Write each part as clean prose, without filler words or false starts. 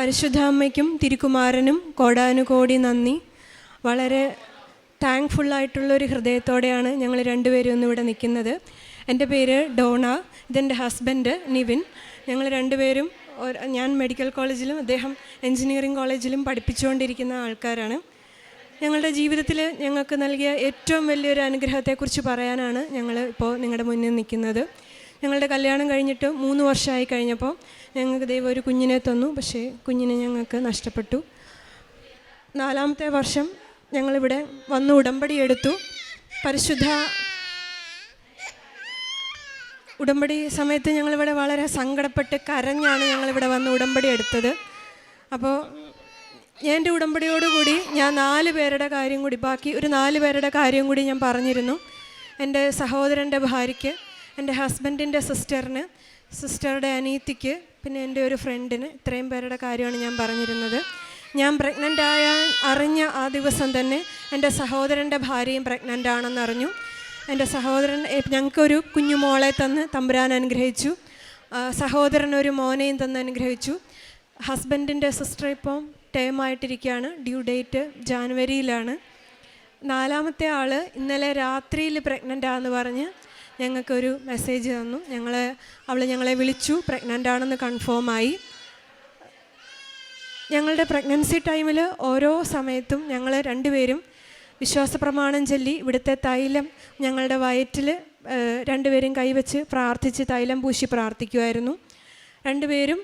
പരിശുദ്ധ അമ്മയ്ക്കും തിരുക്കുമാരനും കോടാനുകോടി നന്ദി. വളരെ താങ്ക്ഫുള്ളായിട്ടുള്ളൊരു ഹൃദയത്തോടെയാണ് ഞങ്ങൾ രണ്ടുപേരും ഇന്നിവിടെ നിൽക്കുന്നത്. എൻ്റെ പേര് ഡോണ, ഇതെൻ്റെ ഹസ്ബൻഡ് നിവിൻ. ഞങ്ങൾ രണ്ടുപേരും ഞാൻ മെഡിക്കൽ കോളേജിലും അദ്ദേഹം എൻജിനീയറിംഗ് കോളേജിലും പഠിപ്പിച്ചുകൊണ്ടിരിക്കുന്ന ആൾക്കാരാണ്. ഞങ്ങളുടെ ജീവിതത്തിൽ ഞങ്ങൾക്ക് നൽകിയ ഏറ്റവും വലിയൊരു അനുഗ്രഹത്തെക്കുറിച്ച് പറയാനാണ് ഞങ്ങൾ ഇപ്പോൾ നിങ്ങളുടെ മുന്നിൽ നിൽക്കുന്നത്. ഞങ്ങളുടെ കല്യാണം കഴിഞ്ഞിട്ട് 3 വർഷമായി കഴിഞ്ഞപ്പോൾ ഞങ്ങൾക്ക് ദൈവം ഒരു കുഞ്ഞിനെ തന്നു. പക്ഷേ കുഞ്ഞിനെ ഞങ്ങൾക്ക് നഷ്ടപ്പെട്ടു. 4ാമത്തെ വർഷം ഞങ്ങളിവിടെ വന്ന് ഉടമ്പടി എടുത്തു. പരിശുദ്ധ ഉടമ്പടി സമയത്ത് ഞങ്ങളിവിടെ വളരെ സങ്കടപ്പെട്ട് കരഞ്ഞാണ് ഞങ്ങളിവിടെ വന്ന് ഉടമ്പടി എടുത്തത്. അപ്പോൾ എൻ്റെ ഉടമ്പടിയോടുകൂടി ഞാൻ 4 പേരുടെ കാര്യം കൂടി, ബാക്കി ഒരു 4 പേരുടെ കാര്യം കൂടി ഞാൻ പറഞ്ഞിരുന്നു. എൻ്റെ സഹോദരൻ്റെ ഭാര്യയ്ക്ക്, എൻ്റെ ഹസ്ബൻഡിൻ്റെ സിസ്റ്ററിന്, സിസ്റ്ററുടെ അനിയത്തിക്ക്, പിന്നെ എൻ്റെ ഒരു ഫ്രണ്ടിന്, ഇത്രയും പേരുടെ കാര്യമാണ് ഞാൻ പറഞ്ഞിരുന്നത്. ഞാൻ പ്രഗ്നൻ്റ് അറിഞ്ഞ ആ ദിവസം തന്നെ എൻ്റെ സഹോദരൻ്റെ ഭാര്യയും പ്രഗ്നൻ്റ് ആണെന്ന് അറിഞ്ഞു. എൻ്റെ സഹോദരൻ ഞങ്ങൾക്കൊരു കുഞ്ഞുമോളെ തന്ന് തമ്പുരാൻ അനുഗ്രഹിച്ചു. സഹോദരനൊരു മോനെയും തന്ന് അനുഗ്രഹിച്ചു. ഹസ്ബൻഡിൻ്റെ സിസ്റ്റർ ഇപ്പം ടേമായിട്ടിരിക്കുകയാണ്. Due date ജാനുവരിയിലാണ്. 4ാമത്തെ ആൾ ഇന്നലെ രാത്രിയിൽ പ്രഗ്നൻ്റ് ആണെന്ന് പറഞ്ഞ് ഞങ്ങൾക്കൊരു മെസ്സേജ് തന്നു. അവൾ ഞങ്ങളെ വിളിച്ചു, പ്രഗ്നൻ്റ് ആണെന്ന് കൺഫേമായി. ഞങ്ങളുടെ പ്രഗ്നൻസി ടൈമിൽ ഓരോ സമയത്തും ഞങ്ങൾ രണ്ടുപേരും വിശ്വാസപ്രമാണം ചൊല്ലി ഇവിടുത്തെ തൈലം ഞങ്ങളുടെ വയറ്റിൽ രണ്ടുപേരും കൈവച്ച് പ്രാർത്ഥിച്ച് തൈലം പൂശി പ്രാർത്ഥിക്കുമായിരുന്നു. രണ്ടുപേരും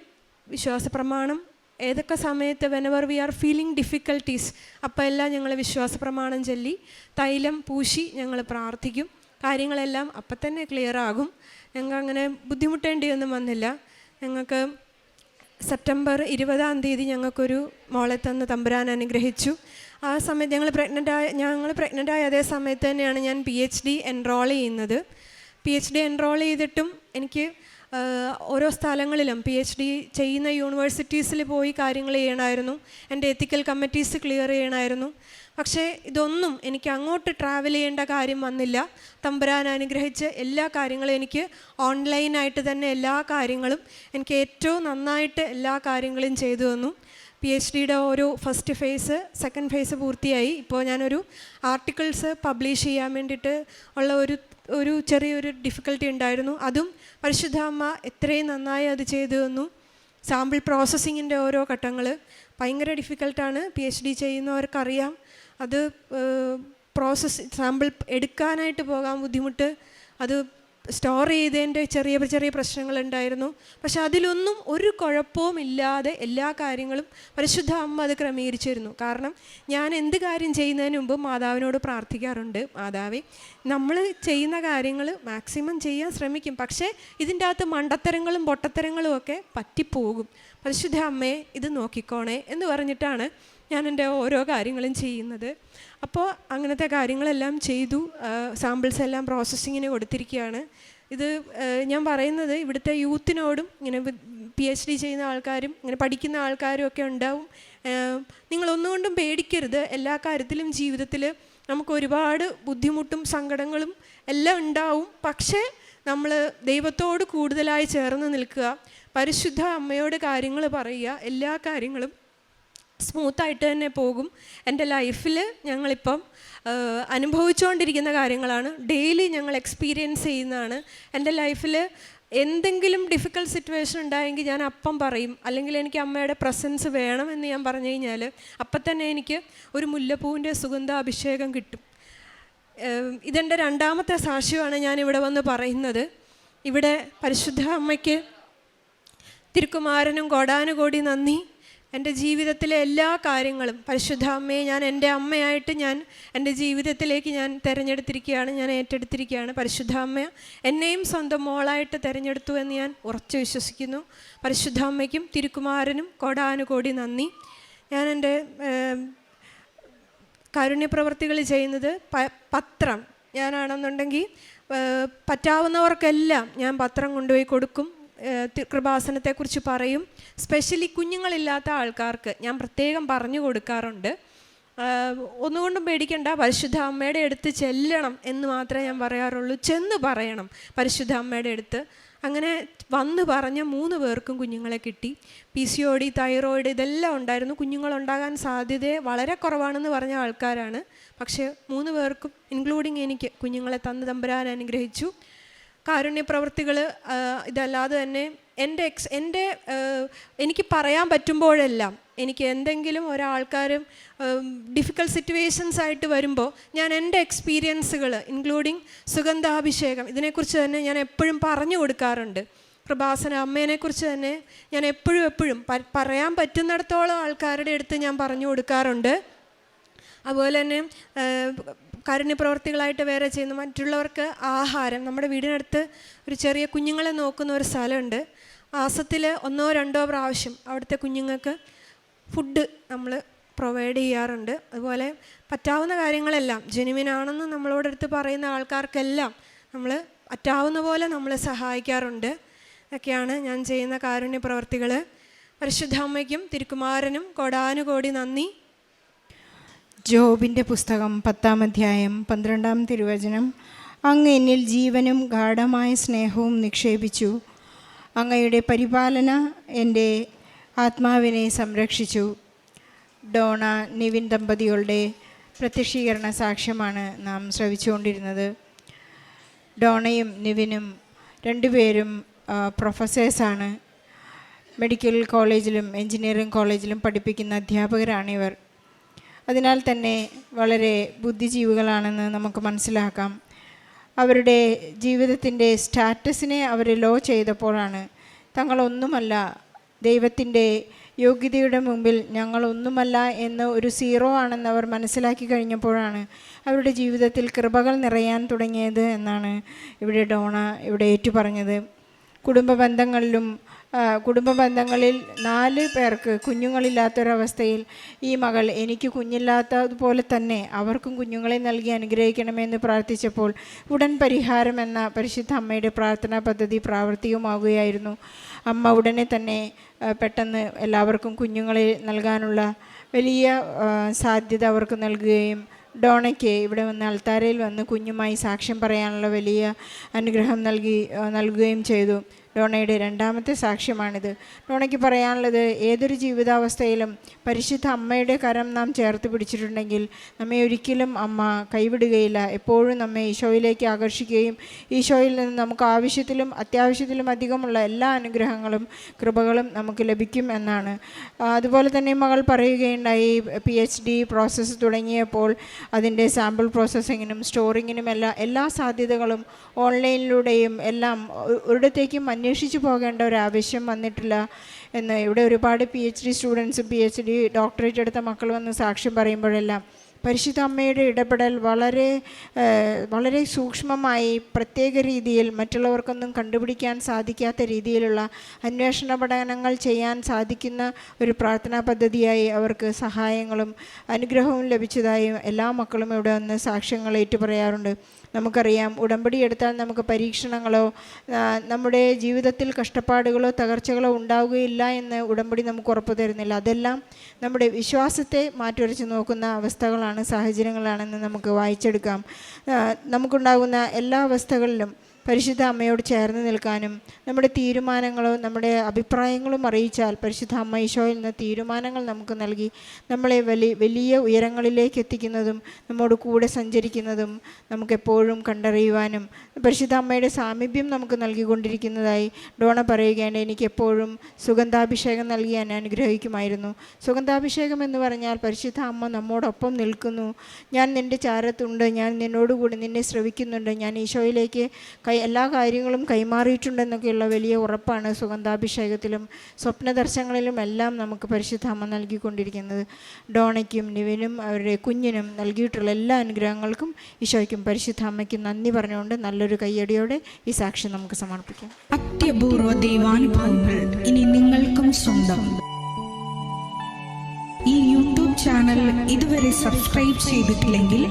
വിശ്വാസപ്രമാണം ഏതൊക്കെ സമയത്ത് whenever we are feeling difficulties അപ്പോൾ എല്ലാം ഞങ്ങൾ വിശ്വാസപ്രമാണം ചൊല്ലി തൈലം പൂശി ഞങ്ങൾ പ്രാർത്ഥിക്കും. കാര്യങ്ങളെല്ലാം അപ്പം തന്നെ ക്ലിയർ ആകും. ഞങ്ങൾക്ക് അങ്ങനെ ബുദ്ധിമുട്ടേണ്ടിയൊന്നും വന്നില്ല. ഞങ്ങൾക്ക് സെപ്റ്റംബർ 20-ാം തീയതി ഞങ്ങൾക്കൊരു മോളെ തന്ന് തമ്പുരാൻ അനുഗ്രഹിച്ചു. ആ സമയത്ത് ഞങ്ങൾ പ്രഗ്നൻ്റ് ആയ അതേ സമയത്ത് തന്നെയാണ് ഞാൻ PhD എൻറോൾ ചെയ്യുന്നത്. PhD എൻറോൾ ചെയ്തിട്ടും എനിക്ക് ഓരോ സ്ഥലങ്ങളിലും PhD ചെയ്യുന്ന യൂണിവേഴ്സിറ്റീസിൽ പോയി കാര്യങ്ങൾ ചെയ്യണമായിരുന്നു. എൻ്റെ എത്തിക്കൽ കമ്മിറ്റീസ് ക്ലിയർ ചെയ്യണമായിരുന്നു. പക്ഷേ ഇതൊന്നും എനിക്ക് അങ്ങോട്ട് ട്രാവൽ ചെയ്യേണ്ട കാര്യം വന്നില്ല. തമ്പുരാൻ അനുഗ്രഹിച്ച് എല്ലാ കാര്യങ്ങളും എനിക്ക് ഓൺലൈനായിട്ട് തന്നെ എല്ലാ കാര്യങ്ങളും എനിക്ക് ഏറ്റവും നന്നായിട്ട് എല്ലാ കാര്യങ്ങളും ചെയ്തു തന്നു. PhDയുടെ ഒരു ഫസ്റ്റ് ഫേസ്, സെക്കൻഡ് ഫേസ് പൂർത്തിയായി. ഇപ്പോൾ ഞാനൊരു ആർട്ടിക്കിൾസ് പബ്ലിഷ് ചെയ്യാൻ വേണ്ടിയിട്ട് ഉള്ള ഒരു ചെറിയൊരു ഡിഫിക്കൽട്ടി ഉണ്ടായിരുന്നു. അതും പരിശുദ്ധ അമ്മ എത്രയും നന്നായി അത് ചെയ്തു തന്നു. സാമ്പിൾ പ്രോസസ്സിങ്ങിൻ്റെ ഓരോ ഘട്ടങ്ങൾ ഭയങ്കര ഡിഫിക്കൽട്ടാണ്. PhD ചെയ്യുന്നവർക്കറിയാം. അത് സാമ്പിൾ എടുക്കാനായിട്ട് പോകാൻ ബുദ്ധിമുട്ട്, അത് സ്റ്റോർ ചെയ്തതിൻ്റെ ചെറിയ ചെറിയ പ്രശ്നങ്ങളുണ്ടായിരുന്നു. പക്ഷെ അതിലൊന്നും ഒരു കുഴപ്പവും ഇല്ലാതെ എല്ലാ കാര്യങ്ങളും പരിശുദ്ധ അമ്മ അത് ക്രമീകരിച്ചിരുന്നു. കാരണം ഞാൻ എന്ത് കാര്യം ചെയ്യുന്നതിന് മുമ്പ് മാതാവിനോട് പ്രാർത്ഥിക്കാറുണ്ട്, മാതാവേ നമ്മൾ ചെയ്യുന്ന കാര്യങ്ങൾ മാക്സിമം ചെയ്യാൻ ശ്രമിക്കും, പക്ഷേ ഇതിൻ്റെ അകത്ത് മണ്ടത്തരങ്ങളും പൊട്ടത്തരങ്ങളും ഒക്കെ പറ്റിപ്പോകും. പരിശുദ്ധ അമ്മയെ ഇത് നോക്കിക്കോണേ എന്ന് പറഞ്ഞിട്ടാണ് ഞാൻ എൻ്റെ ഓരോ കാര്യങ്ങളും ചെയ്യുന്നത്. അപ്പോൾ അങ്ങനത്തെ കാര്യങ്ങളെല്ലാം ചെയ്തു. സാമ്പിൾസ് എല്ലാം പ്രോസസ്സിങ്ങിന് കൊടുത്തിരിക്കുകയാണ്. ഇത് ഞാൻ പറയുന്നത് ഇവിടുത്തെ യൂത്തിനോടും, ഇങ്ങനെ PhD ചെയ്യുന്ന ആൾക്കാരും ഇങ്ങനെ പഠിക്കുന്ന ആൾക്കാരും ഒക്കെ ഉണ്ടാവും. നിങ്ങളൊന്നുകൊണ്ടും പേടിക്കരുത്. എല്ലാ കാര്യത്തിലും ജീവിതത്തിൽ നമുക്ക് ഒരുപാട് ബുദ്ധിമുട്ടും സങ്കടങ്ങളും എല്ലാം ഉണ്ടാവും. പക്ഷേ നമ്മൾ ദൈവത്തോട് കൂടുതലായി ചേർന്ന് നിൽക്കുക, പരിശുദ്ധ അമ്മയോട് കാര്യങ്ങൾ പറയുക, എല്ലാ കാര്യങ്ങളും സ്മൂത്തായിട്ട് തന്നെ പോകും. എൻ്റെ ലൈഫിൽ ഞങ്ങളിപ്പം അനുഭവിച്ചുകൊണ്ടിരിക്കുന്ന കാര്യങ്ങളാണ്, ഡെയിലി ഞങ്ങൾ എക്സ്പീരിയൻസ് ചെയ്യുന്നതാണ്. എൻ്റെ ലൈഫിൽ എന്തെങ്കിലും ഡിഫിക്കൽട്ട് സിറ്റുവേഷൻ ഉണ്ടായെങ്കിൽ ഞാൻ അപ്പം പറയും, അല്ലെങ്കിൽ എനിക്ക് അമ്മയുടെ പ്രസൻസ് വേണമെന്ന് ഞാൻ പറഞ്ഞു കഴിഞ്ഞാൽ അപ്പം തന്നെ എനിക്ക് ഒരു മുല്ലപ്പൂവിൻ്റെ സുഗന്ധാഭിഷേകം കിട്ടും. ഇതെൻ്റെ 2ാമത്തെ സാക്ഷ്യമാണ് ഞാനിവിടെ വന്ന് പറയുന്നത്. ഇവിടെ പരിശുദ്ധ അമ്മയ്ക്ക് തിരുക്കുമാരനും കോടാനുകോടി നന്ദി. എൻ്റെ ജീവിതത്തിലെ എല്ലാ കാര്യങ്ങളും പരിശുദ്ധ അമ്മയെ ഞാൻ എൻ്റെ അമ്മയായിട്ട് എൻ്റെ ജീവിതത്തിലേക്ക് ഞാൻ തിരഞ്ഞെടുത്തിരിക്കുകയാണ്, ഞാൻ ഏറ്റെടുത്തിരിക്കുകയാണ്. പരിശുദ്ധ അമ്മ എന്നെയും സ്വന്തം മോളായിട്ട് തിരഞ്ഞെടുത്തു എന്ന് ഞാൻ ഉറച്ചു വിശ്വസിക്കുന്നു. പരിശുദ്ധ അമ്മയ്ക്കും തിരുക്കുമാരനും കോടാനുകോടി നന്ദി. ഞാൻ എൻ്റെ കാരുണ്യപ്രവർത്തികൾ ചെയ്യുന്നത് പത്രം ഞാനാണെന്നുണ്ടെങ്കിൽ പറ്റാവുന്നവർക്കെല്ലാം ഞാൻ പത്രം കൊണ്ടുപോയി കൊടുക്കും. കൃപാസനത്തെക്കുറിച്ച് പറയും. സ്പെഷ്യലി കുഞ്ഞുങ്ങളില്ലാത്ത ആൾക്കാർക്ക് ഞാൻ പ്രത്യേകം പറഞ്ഞു കൊടുക്കാറുണ്ട്. ഒന്നുകൊണ്ടും പേടിക്കണ്ട, പരിശുദ്ധ അമ്മയുടെ അടുത്ത് ചെല്ലണം എന്ന് മാത്രമേ ഞാൻ പറയാറുള്ളൂ. ചെന്ന് പറയണം പരിശുദ്ധ അമ്മയുടെ അടുത്ത്. അങ്ങനെ വന്ന് പറഞ്ഞ 3 പേർക്കും കുഞ്ഞുങ്ങളെ കിട്ടി. PCOD, തൈറോയിഡ് ഇതെല്ലാം ഉണ്ടായിരുന്നു. കുഞ്ഞുങ്ങളുണ്ടാകാൻ സാധ്യത വളരെ കുറവാണെന്ന് പറഞ്ഞ ആൾക്കാരാണ്. പക്ഷേ 3 പേർക്കും ഇൻക്ലൂഡിങ് എനിക്ക് കുഞ്ഞുങ്ങളെ തന്ന് തമ്പുരാൻ അനുഗ്രഹിച്ചു. കാരുണ്യ പ്രവൃത്തികൾ ഇതല്ലാതെ തന്നെ എനിക്ക് പറയാൻ പറ്റുമ്പോഴെല്ലാം എനിക്ക് എന്തെങ്കിലും ഒരാൾക്കാരും ഡിഫിക്കൽട്ട് സിറ്റുവേഷൻസ് ആയിട്ട് വരുമ്പോൾ ഞാൻ എൻ്റെ എക്സ്പീരിയൻസുകൾ ഇൻക്ലൂഡിങ് സുഗന്ധാഭിഷേകം ഇതിനെക്കുറിച്ച് തന്നെ ഞാൻ എപ്പോഴും പറഞ്ഞു കൊടുക്കാറുണ്ട്. കൃപാസന അമ്മേനെക്കുറിച്ച് തന്നെ ഞാൻ എപ്പോഴും പറയാൻ പറ്റുന്നിടത്തോളം ആൾക്കാരുടെ അടുത്ത് ഞാൻ പറഞ്ഞു കൊടുക്കാറുണ്ട്. അതുപോലെ തന്നെ കാരുണ്യപ്രവർത്തികളായിട്ട് വേറെ ചെയ്യുന്ന മറ്റുള്ളവർക്ക് ആഹാരം, നമ്മുടെ വീടിനടുത്ത് ഒരു ചെറിയ കുഞ്ഞുങ്ങളെ നോക്കുന്ന ഒരു സ്ഥലമുണ്ട്. മാസത്തിൽ 1-2 പ്രാവശ്യം അവിടുത്തെ കുഞ്ഞുങ്ങൾക്ക് ഫുഡ് നമ്മൾ പ്രൊവൈഡ് ചെയ്യാറുണ്ട്. അതുപോലെ പറ്റാവുന്ന കാര്യങ്ങളെല്ലാം ജെനുവിനാണെന്ന് നമ്മളോടടുത്ത് പറയുന്ന ആൾക്കാർക്കെല്ലാം നമ്മൾ പറ്റാവുന്ന പോലെ നമ്മൾ സഹായിക്കാറുണ്ട്. ഇതൊക്കെയാണ് ഞാൻ ചെയ്യുന്ന കാരുണ്യ പ്രവർത്തികൾ. പരിശുദ്ധ അമ്മയ്ക്കും തിരുക്കുമാരനും കോടാനുകോടി നന്ദി. ജോബിൻ്റെ പുസ്തകം 10-ാം അധ്യായം 12-ാം തിരുവചനം. അങ്ങ് എന്നിൽ ജീവനും ഗാഢമായ സ്നേഹവും നിക്ഷേപിച്ചു. അങ്ങയുടെ പരിപാലന എൻ്റെ ആത്മാവിനെ സംരക്ഷിച്ചു. ഡോണ നിവിൻ ദമ്പതികളുടെ പ്രത്യക്ഷീകരണ സാക്ഷ്യമാണ് നാം ശ്രവിച്ചുകൊണ്ടിരുന്നത്. ഡോണയും നിവിനും 2 പേരും പ്രൊഫസേഴ്സാണ്. മെഡിക്കൽ കോളേജിലും എഞ്ചിനീയറിംഗ് കോളേജിലും പഠിപ്പിക്കുന്ന അധ്യാപകരാണിവർ. അതിനാൽ തന്നെ വളരെ ബുദ്ധിജീവികളാണെന്ന് നമുക്ക് മനസ്സിലാക്കാം. അവരുടെ ജീവിതത്തിൻ്റെ സ്റ്റാറ്റസിനെ അവർ ലോ ചെയ്തപ്പോഴാണ് തങ്ങളൊന്നുമല്ല, ദൈവത്തിൻ്റെ യോഗ്യതയുടെ മുമ്പിൽ ഞങ്ങളൊന്നുമല്ല എന്ന് ഒരു 0 ആണെന്ന് അവർ മനസ്സിലാക്കി കഴിഞ്ഞപ്പോഴാണ് അവരുടെ ജീവിതത്തിൽ കൃപകൾ നിറയാൻ തുടങ്ങിയത് എന്നാണ് ഇവിടെ ഡോണ ഏറ്റുപറഞ്ഞത്. കുടുംബബന്ധങ്ങളിൽ 4 പേർക്ക് കുഞ്ഞുങ്ങളില്ലാത്തൊരവസ്ഥയിൽ ഈ മകൾ എനിക്ക് കുഞ്ഞില്ലാത്തതുപോലെ തന്നെ അവർക്കും കുഞ്ഞുങ്ങളെ നൽകി അനുഗ്രഹിക്കണമെന്ന് പ്രാർത്ഥിച്ചപ്പോൾ ഉടൻ പരിഹാരം എന്ന പരിശുദ്ധ അമ്മയുടെ പ്രാർത്ഥനാ പദ്ധതി പ്രാവർത്തികമാകുകയായിരുന്നു. അമ്മ ഉടനെ തന്നെ പെട്ടെന്ന് എല്ലാവർക്കും കുഞ്ഞുങ്ങളെ നൽകാനുള്ള വലിയ സാധ്യത അവർക്ക് നൽകുകയും ഡോണയ്ക്ക് ഇവിടെ വന്ന് അൾത്താരയിൽ വന്ന് കുഞ്ഞുമായി സാക്ഷ്യം പറയാനുള്ള വലിയ അനുഗ്രഹം നൽകുകയും ചെയ്തു. ഡോണയുടെ 2ാമത്തെ സാക്ഷ്യമാണിത്. ഡോണയ്ക്ക് പറയാനുള്ളത്, ഏതൊരു ജീവിതാവസ്ഥയിലും പരിശുദ്ധ അമ്മയുടെ കരം നാം ചേർത്ത് പിടിച്ചിട്ടുണ്ടെങ്കിൽ നമ്മെ ഒരിക്കലും അമ്മ കൈവിടുകയില്ല. എപ്പോഴും നമ്മെ ഈശോയിലേക്ക് ആകർഷിക്കുകയും ഈശോയിൽ നിന്ന് നമുക്ക് ആവശ്യത്തിലും അത്യാവശ്യത്തിലും അധികമുള്ള എല്ലാ അനുഗ്രഹങ്ങളും കൃപകളും നമുക്ക് ലഭിക്കും എന്നാണ്. അതുപോലെ തന്നെ മകൾ പറയുകയുണ്ടായി, PhD പ്രോസസ്സ് തുടങ്ങിയപ്പോൾ അതിൻ്റെ സാമ്പിൾ പ്രോസസ്സിങ്ങിനും സ്റ്റോറിങ്ങിനും എല്ലാ സാധ്യതകളും ഓൺലൈനിലൂടെയും എല്ലാം ഒരിടത്തേക്കും അന്വേഷിച്ചു പോകേണ്ട ഒരു ആവശ്യം വന്നിട്ടില്ല എന്ന് ഇവിടെ ഒരുപാട് PhD സ്റ്റുഡൻസും PhD ഡോക്ടറേറ്റ് എടുത്ത മക്കൾ വന്ന് സാക്ഷ്യം പറയുമ്പോഴെല്ലാം പരിശുദ്ധ അമ്മയുടെ ഇടപെടൽ വളരെ സൂക്ഷ്മമായി പ്രത്യേക രീതിയിൽ മറ്റുള്ളവർക്കൊന്നും കണ്ടുപിടിക്കാൻ സാധിക്കാത്ത രീതിയിലുള്ള അന്വേഷണ പഠനങ്ങൾ ചെയ്യാൻ സാധിക്കുന്ന ഒരു പ്രാർത്ഥനാ പദ്ധതിയായി അവർക്ക് സഹായങ്ങളും അനുഗ്രഹവും ലഭിച്ചതായും എല്ലാ മക്കളും ഇവിടെ വന്ന് സാക്ഷ്യങ്ങൾ ഏറ്റുപറയാറുണ്ട്. നമുക്കറിയാം, ഉടമ്പടി എടുത്താൽ നമുക്ക് പരീക്ഷണങ്ങളോ നമ്മുടെ ജീവിതത്തിൽ കഷ്ടപ്പാടുകളോ തകർച്ചകളോ ഉണ്ടാവുകയില്ല എന്ന് ഉടമ്പടി നമുക്ക് ഉറപ്പു തരുന്നില്ല. അതെല്ലാം നമ്മുടെ വിശ്വാസത്തെ മാറ്റുരച്ച് നോക്കുന്ന അവസ്ഥകളാണ്, സാഹചര്യങ്ങളാണെന്ന് നമുക്ക് വായിച്ചെടുക്കാം. നമുക്കുണ്ടാകുന്ന എല്ലാ അവസ്ഥകളിലും പരിശുദ്ധ അമ്മയോട് ചേർന്ന് നിൽക്കാനും നമ്മുടെ തീരുമാനങ്ങളോ നമ്മുടെ അഭിപ്രായങ്ങളും അറിയിച്ചാൽ പരിശുദ്ധ അമ്മ ഈശോയിൽ നിന്ന് തീരുമാനങ്ങൾ നമുക്ക് നൽകി നമ്മളെ വലിയ ഉയരങ്ങളിലേക്ക് എത്തിക്കുന്നതും നമ്മോട് കൂടെ സഞ്ചരിക്കുന്നതും നമുക്കെപ്പോഴും കണ്ടറിയുവാനും പരിശുദ്ധ അമ്മയുടെ സാമീപ്യം നമുക്ക് നൽകിക്കൊണ്ടിരിക്കുന്നതായി ഡോണ പറയുകയാണ്. എനിക്കെപ്പോഴും സുഗന്ധാഭിഷേകം നൽകി ഞാൻ അനുഗ്രഹിക്കുമായിരുന്നു. സുഗന്ധാഭിഷേകം എന്ന് പറഞ്ഞാൽ പരിശുദ്ധ അമ്മ നമ്മോടൊപ്പം നിൽക്കുന്നു. ഞാൻ നിൻ്റെ ചാരത്തുണ്ട്, ഞാൻ നിന്നോടുകൂടി നിന്നെ ശ്രവിക്കുന്നുണ്ട്, ഞാൻ ഈശോയിലേക്ക് എല്ലാ കാര്യങ്ങളും കൈമാറിയിട്ടുണ്ടെന്നൊക്കെയുള്ള വലിയ ഉറപ്പാണ് സുഗന്ധാഭിഷേകത്തിലും സ്വപ്നദർശനങ്ങളിലും എല്ലാം നമുക്ക് പരിശുദ്ധ അമ്മ നൽകിക്കൊണ്ടിരിക്കുന്നത്. ഡോണയ്ക്കും നിവിനും അവരുടെ കുഞ്ഞിനും നൽകിയിട്ടുള്ള എല്ലാ അനുഗ്രഹങ്ങൾക്കും ഈശോയ്ക്കും പരിശുദ്ധ അമ്മയ്ക്കും നന്ദി പറഞ്ഞുകൊണ്ട് നല്ലൊരു കയ്യടിയോടെ ഈ സാക്ഷ്യം നമുക്ക് സമർപ്പിക്കാം. അത്യപൂർവ ദൈവാനുഭവങ്ങൾ ഇനി നിങ്ങൾക്കും സ്വന്തം. ഈ യൂട്യൂബ് ചാനൽ ഇതുവരെ സബ്സ്ക്രൈബ് ചെയ്തിട്ടില്ലെങ്കിൽ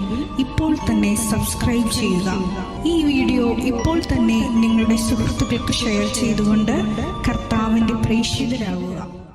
ഇപ്പോൾ തന്നെ സബ്സ്ക്രൈബ് ചെയ്യുക. ഈ വീഡിയോ ഇപ്പോൾ തന്നെ നിങ്ങളുടെ സുഹൃത്തുക്കൾക്ക് ഷെയർ ചെയ്തുകൊണ്ട് കർത്താവിൻ്റെ പ്രേക്ഷിതരാകുക.